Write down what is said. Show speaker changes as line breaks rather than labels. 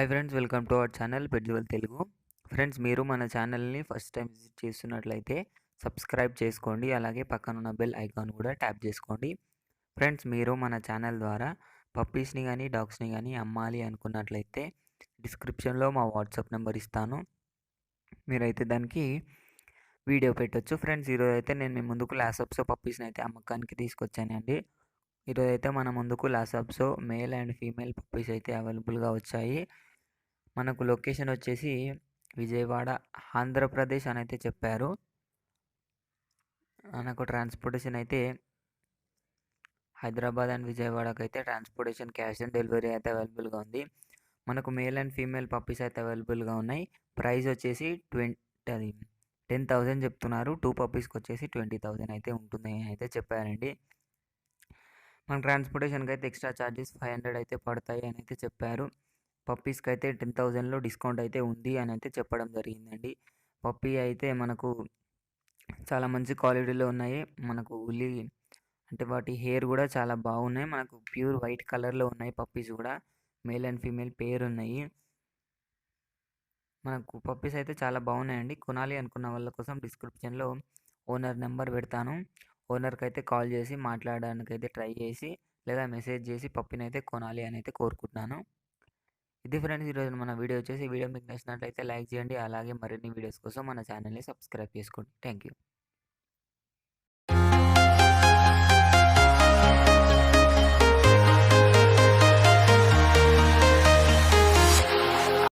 Hi friends, welcome to our channel పెట్జువల్ తెలుగు. Friends, మీరు మన ఛానల్ని ఫస్ట్ టైం విజిట్ చేస్తున్నట్లయితే సబ్స్క్రైబ్ చేసుకోండి. అలాగే పక్కనున్న బెల్ ఐకాన్ కూడా ట్యాప్ చేసుకోండి. ఫ్రెండ్స్, మీరు మన ఛానల్ ద్వారా పప్పీస్ని కానీ డాగ్స్ని కానీ అమ్మాలి అనుకున్నట్లయితే డిస్క్రిప్షన్లో మా వాట్సాప్ నెంబర్ ఇస్తాను. మీరైతే దానికి వీడియో పెట్టొచ్చు. ఫ్రెండ్స్, ఈరోజు అయితే నేను మీ ముందుకు లాసప్సో పప్పీస్ని అయితే అమ్మకానికి తీసుకొచ్చానండి. ఈరోజు అయితే మన ముందుకు లాసప్సో మేల్ అండ్ ఫీమేల్ పప్పీస్ అయితే అవైలబుల్గా వచ్చాయి. మనకు లొకేషన్ వచ్చేసి విజయవాడ, ఆంధ్రప్రదేశ్ అని అయితే చెప్పారు. మనకు ట్రాన్స్పోర్టేషన్ అయితే హైదరాబాద్ అండ్ విజయవాడకి అయితే ట్రాన్స్పోర్టేషన్ క్యాష్ ఆన్ డెలివరీ అయితే అవైలబుల్గా ఉంది. మనకు మేల్ అండ్ ఫీమేల్ పప్పీస్ అయితే అవైలబుల్గా ఉన్నాయి. ప్రైస్ వచ్చేసి 10,000 చెప్తున్నారు. 2 పప్పీస్కి వచ్చేసి 20,000 అయితే ఉంటుంది అయితే చెప్పారండి. మన ట్రాన్స్పోర్టేషన్కి అయితే ఎక్స్ట్రా ఛార్జెస్ 500 అయితే పడతాయి అని అయితే చెప్పారు. పప్పీస్కి అయితే 10,000లో డిస్కౌంట్ అయితే ఉంది అని అయితే చెప్పడం జరిగిందండి. పప్పీ అయితే మనకు చాలా మంచి క్వాలిటీలో ఉన్నాయి. మనకు ఉల్లి అంటే వాటి హెయిర్ కూడా చాలా బాగున్నాయి. మనకు ప్యూర్ వైట్ కలర్లో ఉన్నాయి. పప్పీస్ కూడా మేల్ అండ్ ఫీమేల్ పేర్ ఉన్నాయి. మనకు పప్పీస్ అయితే చాలా బాగున్నాయండి. కొనాలి అనుకున్న వాళ్ళ కోసం డిస్క్రిప్షన్లో ఓనర్ నెంబర్ పెడతాను. ఓనర్కి అయితే కాల్ చేసి మాట్లాడడానికి అయితే ట్రై చేసి లేదా మెసేజ్ చేసి పప్పీని అయితే కొనాలి అని అయితే కోరుకుంటున్నాను. ఇది ఫ్రెండ్స్, ఈరోజు మన వీడియో వచ్చేసి వీడియో మీకు నచ్చినట్లయితే లైక్ చేయండి. అలాగే మరిన్ని వీడియోస్ కోసం మన ఛానల్ని సబ్స్క్రైబ్ చేసుకోండి. Thank you.